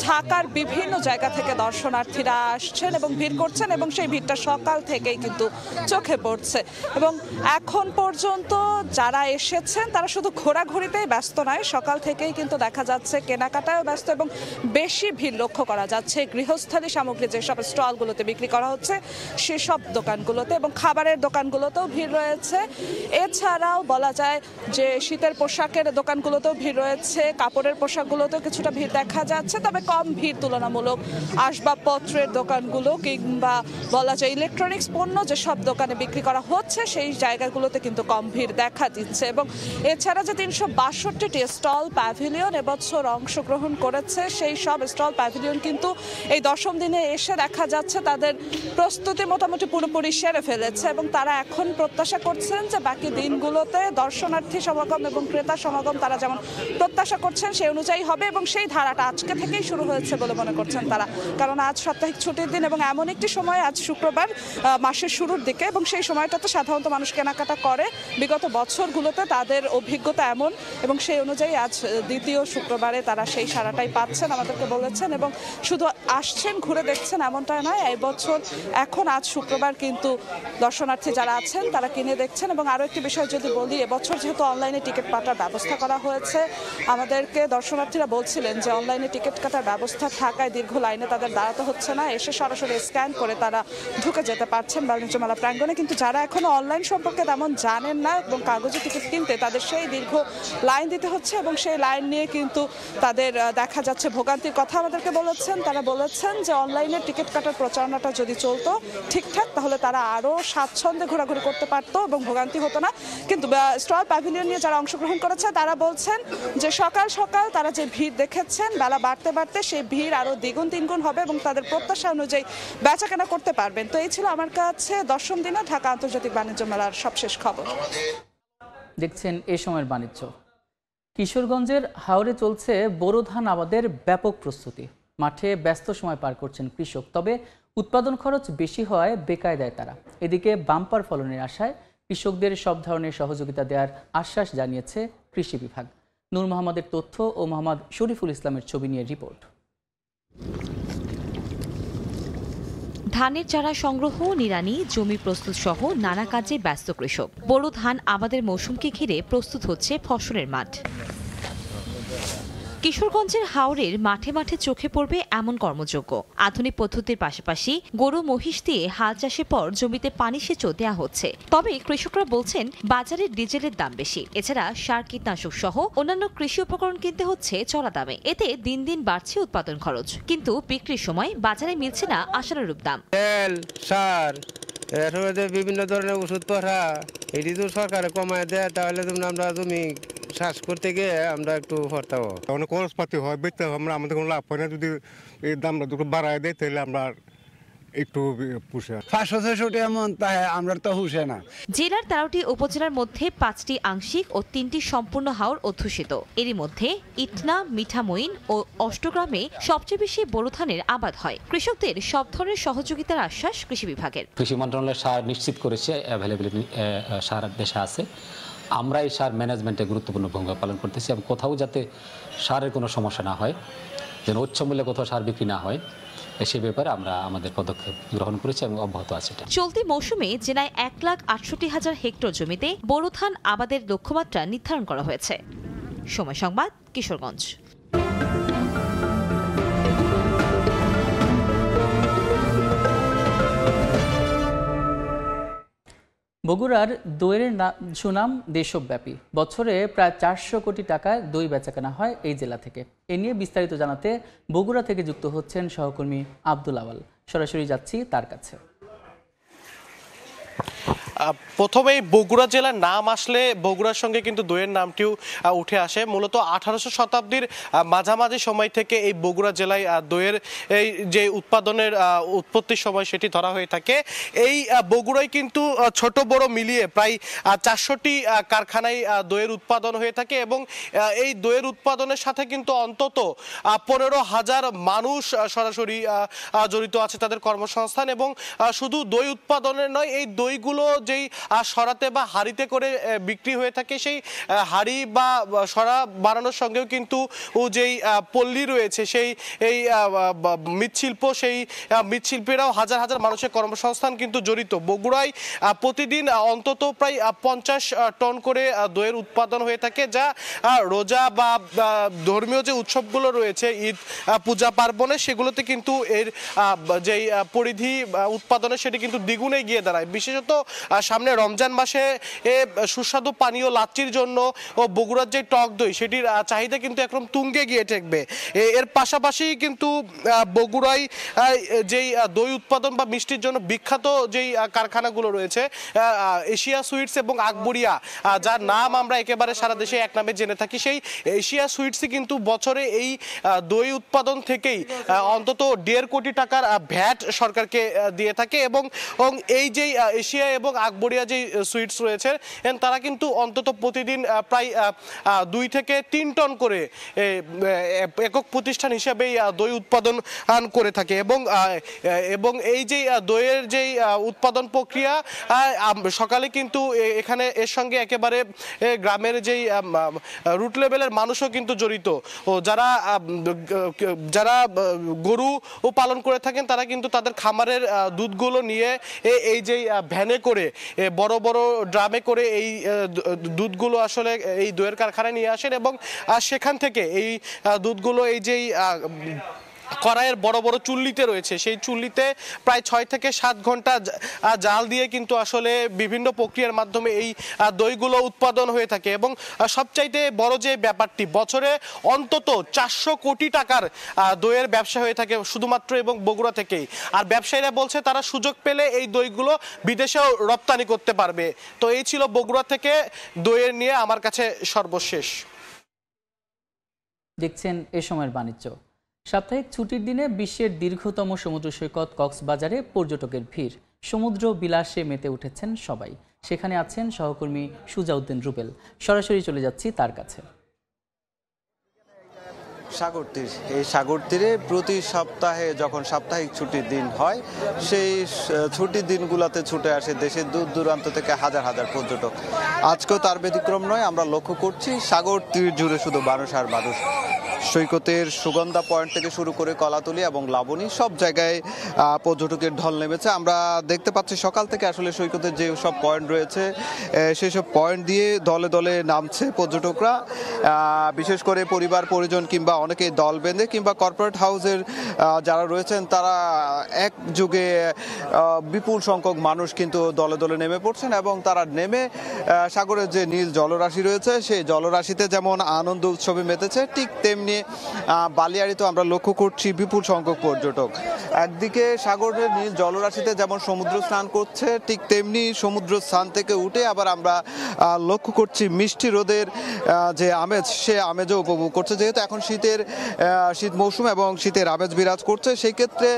ঢাকার বিভিন্ন জায়গা থেকে দর্শনার্থীরা আসছেন এবং ভিড় করছেন এবং সেই ভিড়টা সকাল থেকেই কিন্তু চোখে পড়ছে। এবং এখন পর্যন্ত যারা এসেছেন তারা শুধু ঘোরাঘুরিতেই ব্যস্ত নয়, সকাল থেকেই কিন্তু দেখা যাচ্ছে কেনাকাটায় ব্যস্ত এবং বেশি ভিড় লক্ষ্য করা যাচ্ছে গৃহস্থালী সামগ্রী যেসব স্টলগুলোতে বিক্রি করা হচ্ছে সেসব দোকানগুলোতে, এবং খাবারের দোকানগুলোতেও ভিড় রয়েছে। এছাড়াও বলা যায় যে শীতের পোশাকের দোকানগুলোতেও ভিড় রয়েছে, কাপড়ের পোশাকগুলোতেও কিছুটা ভিড় দেখা যাচ্ছে, তবে কম ভিড় তুলনামূলক আসবাবপত্রের দোকানগুলো কিংবা বলা যায় ইলেকট্রনিক্স পণ্য যেসব দোকানে বিক্রি করা হচ্ছে সেই জায়গাগুলোতে কিন্তু কম ভিড় দেখা দিচ্ছে। এবং এছাড়া যে 362টি স্টল প্যাভিলিয়ন এবছর অংশগ্রহণ করেছে সেই সব স্টল প্যাভিলিয়ন কিন্তু এই 10ম দিনে এসে দেখা যাচ্ছে তাদের প্রস্তুতি মোটামুটি পুরোপুরি সেরে ফেলেছে এবং তারা এখন প্রত্যাশা করছেন যে বাকি দিনগুলোতে দর্শনার্থী সমাগম এবং ক্রেতা সমাগম তারা যেমন প্রত্যাশা করছেন সেই অনুযায়ী হবে এবং সেই ধারাটা আজকে থেকেই শুরু হয়েছে বলে মনে করছেন তারা। কারণ আজ সাপ্তাহিক ছুটির দিন এবং এমন একটি সময়, আজ শুক্রবার মাসের শুরুর দিকে, এবং সেই সময়টাতে সাধারণত মানুষ কেনাকাটা করে। বিগত বছরগুলোতে তাদের অভিজ্ঞতা এমন এবং সেই অনুযায়ী আজ দ্বিতীয় শুক্রবারে তারা সেই সারাটাই পাচ্ছেন আমাদেরকে বলেছেন। এবং শুধু আসছেন ঘুরে দেখছেন এমনটা নয়, এই বছর এখন আজ শুক্রবার কিন্তু দর্শনার্থী যারা আছেন তারা কিনে দেখছেন। এবং আরও একটি বিষয় যদি বলি, এবছর যেহেতু অনলাইনে টিকিট কাটার ব্যবস্থা করা হয়েছে, আমাদেরকে দর্শনার্থীরা বলছিলেন যে অনলাইনে টিকিট কাটার ব্যবস্থা থাকায় দীর্ঘ লাইনে তাদের দাঁড়াতে হচ্ছে না, এসে সরাসরি স্ক্যান করে তারা ঢুকে যেতে পারছেন বাণিজ্য মেলা প্রাঙ্গণে। কিন্তু যারা এখনো অনলাইন সম্পর্কে তেমন জানেন না এবং কাগজে টিকিট কিনতে তাদের সেই দীর্ঘ লাইন দিতে হচ্ছে এবং সেই লাইন নিয়ে কিন্তু তাদের দেখা যাচ্ছে ভোগান্তির কথা আমাদেরকে বলেছেন। তারা বলেছেন যে অনলাইনে টিকিট কাটার প্রচারণাটা যদি চলতো ঠিকঠাক তাহলে তারা আরও স্বাচ্ছন্দ্যে ঘোরাঘুরি করতে পারতো এবং ভোগান্তি হতো না। কিন্তু স্টল প্যাভিলিয়ন নিয়ে যারা অংশগ্রহণ করেছে তারা বলছেন যে সকাল সকাল তারা যে ভিড় দেখেছেন বেলা বাড়তে বাড়তে সেই ভিড় আরও দ্বিগুণ তিনগুণ হবে এবং তাদের প্রত্যাশা অনুযায়ী বেচাকেনা করতে পারবেন। তো এই ছিল আমার কাছে 10ম দিনে ঢাকা আন্তর্জাতিক বাণিজ্য মেলার সবশেষ খবর। দেখছেন এই সময়ের বাণিজ্য। কিশোরগঞ্জের হাওরে চলছে বোরো ধান আবাদের ব্যাপক প্রস্তুতি। মাঠে ব্যস্ত সময় পার করছেন কৃষক, তবে উৎপাদন খরচ বেশি হওয়ায় বেকায়দায় তারা। এদিকে বাম্পার ফলনের আশায় কৃষকদের সব ধরনের সহযোগিতা দেওয়ার আশ্বাস জানিয়েছে কৃষি বিভাগ। নূর মোহাম্মদের তথ্য ও মোহাম্মদ শরীফুল ইসলামের ছবি নিয়ে রিপোর্ট। ধানের চারা সংগ্রহ, নিড়ানি, জমি প্রস্তুত সহ নানা কাজে ব্যস্ত কৃষক। বোরো ধান আবাদের মৌসুমকে ঘিরে প্রস্তুত হচ্ছে ফসলের মাঠ। কিশোরগঞ্জের হাওরের মাঠে মাঠে চোখে পড়বে এমন কর্মযোগ্য। আধুনিক পদ্ধতির পাশাপাশি গরু মহিষ দিয়ে হাল চাষের পর জমিতে পানি সেচও দেওয়া হচ্ছে। তবে কৃষকরা বলছেন বাজারে ডিজেলের দাম বেশি, এছাড়া সার কীটনাশক সহ অন্যান্য কৃষি উপকরণ কিনতে হচ্ছে চড়া দামে। এতে দিন দিন বাড়ছে উৎপাদন খরচ, কিন্তু বিক্রির সময় বাজারে মিলছে না আশানুরূপ দাম। তেল, সার, এখন বিভিন্ন ধরনের ওষুধ পড়া এটি তো সরকারে কমায় দেয়, তাহলে আমরা জমি চাষ করতে গিয়ে আমরা একটু পড়তাম। অনেক খরচপাতি হয়, বেচতে আমাদের কোনো লাভ হয় না। যদি এই দামটা দুটো বাড়ায় দেয় তাহলে আমরা একটু পুষে 500-600 এমন, তাই আমরা তো হুসে না। জেলার 13টি উপজেলার মধ্যে 5টি আংশিক ও 3টি সম্পূর্ণ হাওর অধ্যুষিত। এরই মধ্যে ইটনা, মিঠামইন ও অষ্টগ্রামে সবচেয়ে বেশি বোরো ধানের আবাদ হয়। কৃষকদের সব ধরনের সহযোগিতার আশ্বাস কৃষি বিভাগের। কৃষি মন্ত্রণালয় সার নিশ্চিত করেছে, অ্যাভেলেবিলিটি সার দেশে আছে। আমরা এই সার ম্যানেজমেন্টে গুরুত্বপূর্ণ ভূমিকা পালন করতেছি এবং কোথাও যাতে সারের কোনো সমস্যা না হয়, যেন উচ্চ মূল্যে কোথাও সার বিক্রি না হয়, সে ব্যাপারে আমরা আমাদের পদক্ষেপ গ্রহণ করেছি এবং অব্যাহত আছে। চলতি মৌসুমে জেলায় 1,68,000 হেক্টর জমিতে বোরো ধান আবাদের লক্ষ্যমাত্রা নির্ধারণ করা হয়েছে। সময় সংবাদ, কিশোরগঞ্জ। বগুড়ার দইয়ের সুনাম দেশব্যাপী। বছরে প্রায় 400 কোটি টাকায় দই বেচাকেনা হয় এই জেলা থেকে। এ নিয়ে বিস্তারিত জানাতে বগুড়া থেকে যুক্ত হচ্ছেন সহকর্মী আব্দুল আওয়াল। সরাসরি যাচ্ছি তার কাছে। প্রথমেই বগুড়া জেলার নাম আসলে বগুড়ার সঙ্গে কিন্তু দইয়ের নামটিও উঠে আসে। মূলত 1800 শতাব্দীর মাঝামাঝি সময় থেকে এই বগুড়া জেলায় দইয়ের এই যে উৎপাদনের উৎপত্তির সময় সেটি ধরা হয়ে থাকে। এই বগুড়ায় কিন্তু ছোট বড় মিলিয়ে প্রায় 400টি কারখানায় দইয়ের উৎপাদন হয়ে থাকে এবং এই দইয়ের উৎপাদনের সাথে কিন্তু অন্তত 15,000 মানুষ সরাসরি জড়িত আছে, তাদের কর্মসংস্থান। এবং শুধু দই উৎপাদনের নয়, এই দইগুলো যেই সরাতে বা হাড়িতে করে বিক্রি হয়ে থাকে, সেই হাড়ি বা সরা বানানোর সঙ্গেও কিন্তু যেই পল্লী রয়েছে, সেই এই মৃৎশিল্প, সেই মৃৎশিল্পীরাও হাজার হাজার মানুষের কর্মসংস্থান কিন্তু জড়িত। বগুড়ায় প্রতিদিন অন্তত প্রায় 50 টন করে দইয়ের উৎপাদন হয়ে থাকে, যা রোজা বা ধর্মীয় যে উৎসবগুলো রয়েছে, ঈদ, পূজা পার্বণে, সেগুলোতে কিন্তু এর যেই পরিধি উৎপাদনে সেটি কিন্তু দ্বিগুণে গিয়ে দাঁড়ায়। বিশেষত সামনে রমজান মাসে সুস্বাদু পানীয় লাচ্ছির জন্য ও বগুড়ার যে টক দই, সেটির চাহিদা কিন্তু একদম তুঙ্গে গিয়ে ঠেকবে। এর পাশাপাশি কিন্তু বগুড়ায় যেই দই উৎপাদন বা মিষ্টির জন্য বিখ্যাত যেই কারখানাগুলো রয়েছে, এশিয়া সুইটস এবং আকবরিয়া, যার নাম আমরা একেবারে সারা দেশে এক নামে জেনে থাকি, সেই এশিয়া সুইটসই কিন্তু বছরে এই দই উৎপাদন থেকেই অন্তত 1.5 কোটি টাকার ভ্যাট সরকারকে দিয়ে থাকে। এবং এই যে এশিয়া এবং আকবরিয়া যে সুইটস রয়েছে, তারা কিন্তু অন্তত প্রতিদিন প্রায় 2 থেকে 3 টন করে একক প্রতিষ্ঠান হিসেবে দই উৎপাদন করে থাকে। এবং এই যে দইয়ের যে উৎপাদন প্রক্রিয়া, সকালে কিন্তু এখানে এর সঙ্গে একেবারে গ্রামের যেই রুট লেভেলের মানুষও কিন্তু জড়িত। ও যারা গরু পালন করে থাকেন, তারা কিন্তু তাদের খামারের দুধগুলো নিয়ে এই যে ভ্যানে করে, বড় বড় ড্রামে করে এই দুধগুলো আসলে এই দইয়ের কারখানায় নিয়ে আসেন এবং সেখান থেকে এই দুধগুলো এই যেই কড়াইয়ের বড় বড় চুল্লিতে রয়েছে, সেই চুল্লিতে প্রায় 6 থেকে 7 ঘন্টা জাল দিয়ে কিন্তু আসলে বিভিন্ন প্রক্রিয়ার মাধ্যমে এই দইগুলো উৎপাদন হয়ে থাকে। এবং সবচাইতে বড় যে ব্যাপারটি, বছরে অন্তত 400 কোটি টাকার দইয়ের ব্যবসা হয়ে থাকে শুধুমাত্র এবং বগুড়া থেকেই। আর ব্যবসায়ীরা বলছে তারা সুযোগ পেলে এই দইগুলো বিদেশেও রপ্তানি করতে পারবে। তো এই ছিল বগুড়া থেকে দইয়ের নিয়ে আমার কাছে সর্বশেষ। দেখছেন এ সময়ের বাণিজ্য। সাপ্তাহিক ছুটির দিনে বিশ্বের দীর্ঘতম সমুদ্র সৈকত কক্সবাজারে পর্যটকের ভিড়। সমুদ্র বিলাসে মেতে উঠেছেন সবাই। সেখানে আছেন সহকর্মী সুজাউদ্দিন রুবেল। সরাসরি চলে যাচ্ছি তার কাছে। সাগর তীর, এই সাগর তীরে প্রতি সপ্তাহে যখন সাপ্তাহিক ছুটির দিন হয়, সেই ছুটির দিনগুলোতে ছুটে আসে দেশের দূর দূরান্ত থেকে হাজার হাজার পর্যটক। আজকেও তার ব্যতিক্রম নয়। আমরা লক্ষ্য করছি সাগর তীর জুড়ে শুধু মানুষ আর মানুষ। সৈকতের সুগন্ধা পয়েন্ট থেকে শুরু করে কলাতলি এবং লাবণী, সব জায়গায় পর্যটকের ঢল নেমেছে। আমরা দেখতে পাচ্ছি সকাল থেকে আসলে সৈকতের যে সব পয়েন্ট রয়েছে, সেই সব পয়েন্ট দিয়ে দলে দলে নামছে পর্যটকরা। বিশেষ করে পরিবার পরিজন কিংবা অনেকে দল বেঁধে কিংবা কর্পোরেট হাউসের যারা রয়েছেন, তারা একযোগে বিপুল সংখ্যক মানুষ কিন্তু দলে দলে নেমে পড়ছেন এবং তারা নেমে সাগরের যে নীল জলরাশি রয়েছে, সেই জলরাশিতে যেমন আনন্দ উৎসবে মেতেছে, ঠিক তেমনি তেমনি বালিয়াড়িতেও আমরা লক্ষ্য করছি বিপুল সংখ্যক পর্যটক। একদিকে সাগরের নীল জলরাশিতে যেমন সমুদ্র স্নান করছে, ঠিক তেমনি সমুদ্র স্নান থেকে উঠে আবার আমরা লক্ষ্য করছি মিষ্টি রোদের যে আমেজ, সে আমেজও উপভোগ করছে। যেহেতু এখন শীত মৌসুম এবং শীতের আমেজ বিরাজ করছে, সেই ক্ষেত্রে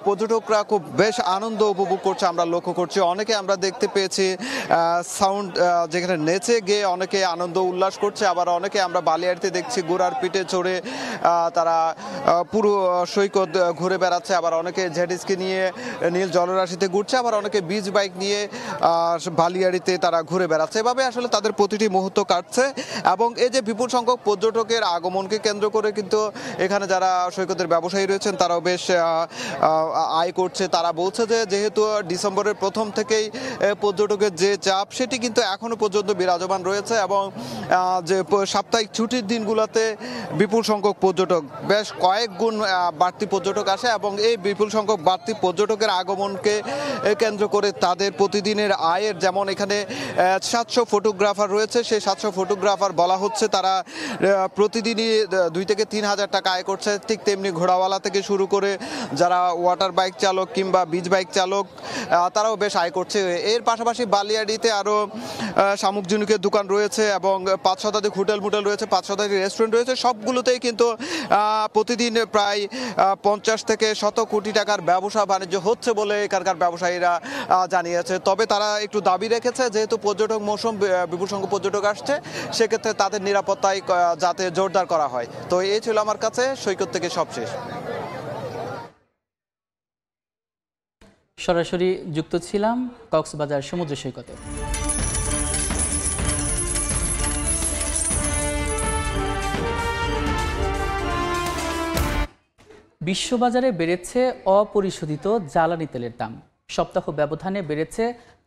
পর্যটকরা খুব বেশ আনন্দ উপভোগ করছে আমরা লক্ষ্য করছি। অনেকে আমরা দেখতে পেয়েছি সাউন্ড যেখানে নেচে গিয়ে অনেকে আনন্দ উল্লাস করছে, আবার অনেকে আমরা বালিয়াড়িতে দেখছি ঘোড়ার পিঠে চড়ে তারা পুরো সৈকত ঘুরে বেড়াচ্ছে, আবার অনেকে জেটস্কি নিয়ে নীল জলরাশিতে ঘুরছে, আবার অনেকে বিচ বাইক নিয়ে বালিয়াড়িতে তারা ঘুরে বেড়াচ্ছে। এভাবে আসলে তাদের প্রতিটি মুহূর্ত কাটছে। এবং এই যে বিপুল সংখ্যক পর্যটকের আগমনকে কেন্দ্র করে কিন্তু এখানে যারা সৈকতের ব্যবসায়ী রয়েছেন তারাও বেশ আয় করছে। তারা বলছে যে যেহেতু ডিসেম্বরের প্রথম থেকেই পর্যটকের যে চাপ সেটি কিন্তু এখনো পর্যন্ত বিরাজমান রয়েছে, এবং যে সাপ্তাহিক ছুটির দিনগুলোতে বিপুল সংখ্যক পর্যটক, বেশ কয়েক গুণ বাড়তি পর্যটক আসে, এবং এই বিপুল সংখ্যক বাড়তি পর্যটকের আগমনকে কেন্দ্র করে তাদের প্রতিদিনের আয়ের, যেমন এখানে 700 ফটোগ্রাফার রয়েছে, সেই 700 ফটোগ্রাফার বলা হচ্ছে তারা প্রতিদিনই 2 থেকে 3 হাজার টাকা আয় করছে। ঠিক তেমনি ঘোড়াওয়ালা থেকে শুরু করে যারা ওয়াটার বাইক চালক কিংবা বিচ বাইক চালক তারাও বেশ আয় করছে। এর পাশাপাশি বালিয়াড়িতে আরও সামগ্রিকের দোকান রয়েছে এবং 5 শতাধিক হোটেল রয়েছে, 5 শতাধিক রেস্টুরেন্ট রয়েছে। সবগুলোতেই কিন্তু প্রতিদিন প্রায় 50 থেকে 100 কোটি টাকার ব্যবসা বাণিজ্য হচ্ছে বলে এখানকার ব্যবসায়ীরা জানিয়েছে। তবে তারা একটু দাবি রেখেছে যেহেতু পর্যটক মৌসুম, বিপুল সংখ্যক পর্যটক আসছে, সেক্ষেত্রে তাদের নিরাপত্তায় যাতে জোরদার করা হয়। তো এই ছিল আমার কাছে সৈকত থেকে সবশেষ। সরাসরি যুক্ত ছিলাম কক্সবাজার সমুদ্র সৈকতে। বিশ্ববাজারে বেড়েছে অপরিশোধিত জ্বালানি তেলের দাম। সপ্তাহ ব্যবধানে বেড়েছে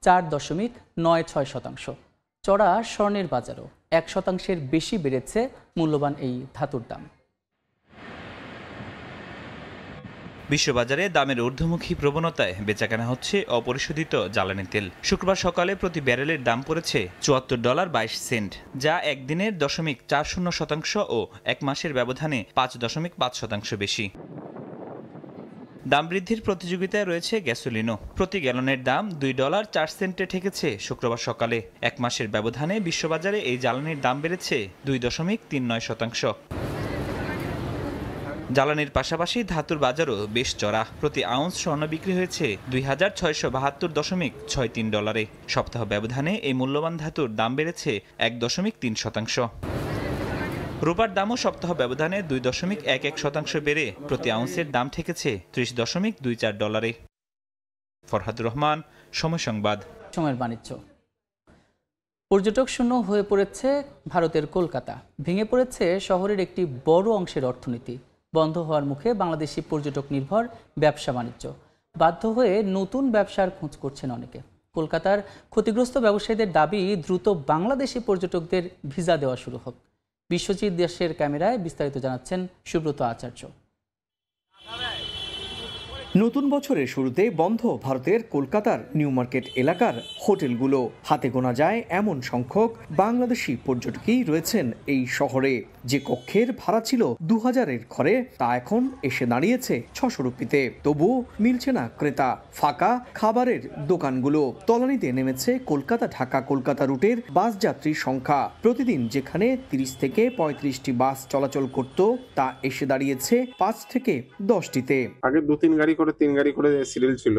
4.96%। চড়া স্বর্ণের বাজারও 1% বেশি বেড়েছে মূল্যবান এই ধাতুর দাম। বিশ্ববাজারে দামের ঊর্ধ্বমুখী প্রবণতায় বেচাকেনা হচ্ছে অপরিশোধিত জ্বালানি তেল। শুক্রবার সকালে প্রতি ব্যারেলের দাম পড়েছে $74.22, যা একদিনের 0.40% ও এক মাসের ব্যবধানে 5.5% বেশি। দাম বৃদ্ধির প্রতিযোগিতায় রয়েছে গ্যাসোলিনও। প্রতি গ্যালনের দাম $2.04 ঠেকেছে শুক্রবার সকালে। এক মাসের ব্যবধানে বিশ্ববাজারে এই জ্বালানির দাম বেড়েছে 2.39%। জ্বালানির পাশাপাশি ধাতুর বাজারও বেশ চড়া। প্রতি আউন্স স্বর্ণ বিক্রি হয়েছে $2672.63। সপ্তাহ ব্যবধানে এই মূল্যবান ধাতুর দাম বেড়েছে 1.3%। রূপার দামও সপ্তাহ ব্যবধানে 2.11% বেড়ে প্রতি আউন্সের দাম ঠেকেছে $30.24। ফরহাদুর রহমান, সময় সংবাদ। সময়ের বাণিজ্য। পর্যটক শূন্য হয়ে পড়েছে ভারতের কলকাতা। ভেঙে পড়েছে শহরের একটি বড় অংশের অর্থনীতি। বন্ধ হওয়ার মুখে বাংলাদেশি পর্যটক নির্ভর ব্যবসা বাণিজ্য। বাধ্য হয়ে নতুন ব্যবসার খোঁজ করছেন অনেকে। কলকাতার ক্ষতিগ্রস্ত ব্যবসায়ীদের দাবি দ্রুত বাংলাদেশি পর্যটকদের ভিসা দেওয়া শুরু হোক। বিশ্বজিৎ দাসের ক্যামেরায় বিস্তারিত জানাচ্ছেন সুব্রত আচার্য। নতুন বছরের শুরুতে বন্ধ ভারতের কলকাতার নিউ মার্কেট এলাকার হোটেলগুলো। হাতে গোনা যায় এমন সংখ্যক বাংলাদেশি পর্যটকই রয়েছেন এই শহরে। যে কক্ষের ভাড়া ছিল 2000-এর ঘরে, তা এখন এসে দাঁড়িয়েছে 600 রুপিতে। তবু মিলছে না ক্রেতা। ফাঁকা খাবারের দোকানগুলো। তলানিতে নেমেছে কলকাতা ঢাকা কলকাতা রুটের বাস যাত্রীর সংখ্যা। প্রতিদিন যেখানে 30 থেকে 35টি বাস চলাচল করত, তা এসে দাঁড়িয়েছে 5 থেকে 10টিতে। আগে 2-3 গাড়ি করে 3 গাড়ি করে সিরিয়াল ছিল,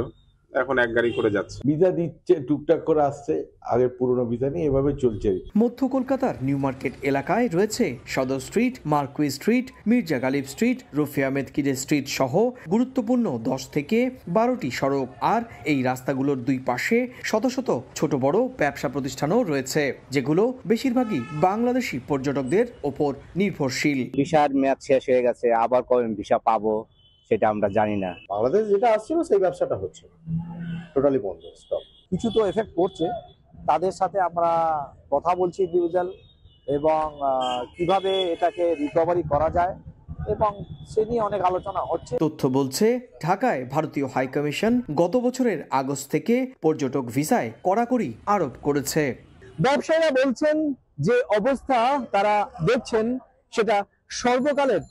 এখন 1 গাড়ি করে যাচ্ছে। ভিসা দিচ্ছে, টুকটাক করে আসছে, আগের পুরনো ভিসা নিয়ে এভাবে চলছে। মধ্য কলকাতার নিউ মার্কেট এলাকায় রয়েছে Sudder street, Marquis street, Mirza Ghalib street, Rafi Ahmed Kidwai street সহ গুরুত্বপূর্ণ 10 থেকে 12টি সড়ক। আর এই রাস্তাগুলোর দুই পাশে শত শত ছোট বড় ব্যবসা প্রতিষ্ঠানও রয়েছে, যেগুলো বেশিরভাগই বাংলাদেশি পর্যটকদের ওপর নির্ভরশীল। ভিসার মেয়াদ শেষ হয়ে গেছে, আবার কবে ভিসা পাবো সেটা আমরা জানি না। বাংলাদেশ যেটা আসছিল সেই ব্যবসাটা হচ্ছে টোটালি বন্ধ, স্টপ। কিছু তো এফেক্ট করছে, তাদের সাথে আমরা কথা বলছি ইন্ডিভিজুয়াল, এবং কিভাবে এটাকে রিকভারি করা যায়, এবং সে নিয়ে অনেক আলোচনা হচ্ছে। তথ্য বলছে ঢাকায় ভারতীয় হাই কমিশন গত বছরের আগস্ট থেকে পর্যটক ভিসায় কড়াকড়ি আরোপ করেছে। ব্যবসায়ীরা বলছেন যে অবস্থা তারা দেখছেন সেটা সর্বকালের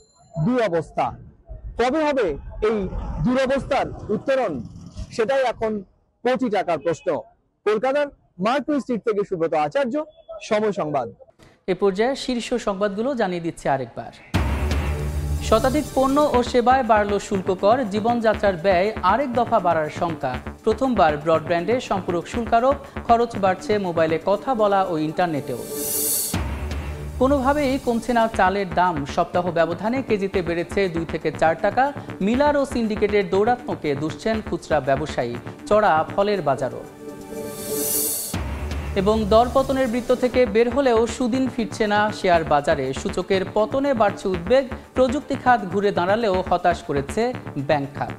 দুরবস্থা। কবে হবে এই দুরবস্থার উত্তরণ, সেটাই এখন কোটি টাকার প্রশ্ন। কলকাতার মার্কুই স্ট্রিট থেকে সুব্রত আচার্য, সময় সংবাদ। এ পর্যায়ে শীর্ষ সংবাদগুলো জানিয়ে দিচ্ছে আরেকবার। শতাধিক পণ্য ও সেবায় বাড়ল শুল্ক কর, জীবনযাত্রার ব্যয় আরেক দফা বাড়ার শঙ্কা। প্রথমবার ব্রডব্যান্ডে সম্পূরক শুল্কারোপ, খরচ বাড়ছে মোবাইলে কথা বলা ও ইন্টারনেটেও। কোনোভাবেই কমছে না চালের দাম, সপ্তাহ ব্যবধানে কেজিতে বেড়েছে 2 থেকে 4 টাকা। মিলার ও সিন্ডিকেটের দৌরাত্ম্যকে দুষছেন খুচরা ব্যবসায়ী, চড়া ফলের বাজারও। এবং দরপতনের বৃত্ত থেকে বের হলেও সুদিন ফিরছে না শেয়ার বাজারে, সূচকের পতনে বাড়ছে উদ্বেগ। প্রযুক্তি খাত ঘুরে দাঁড়ালেও হতাশ করেছে ব্যাংক খাত।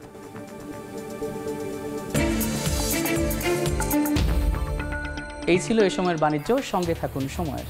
এই ছিল এ সময়ের বাণিজ্য। সঙ্গে থাকুন সময়ের।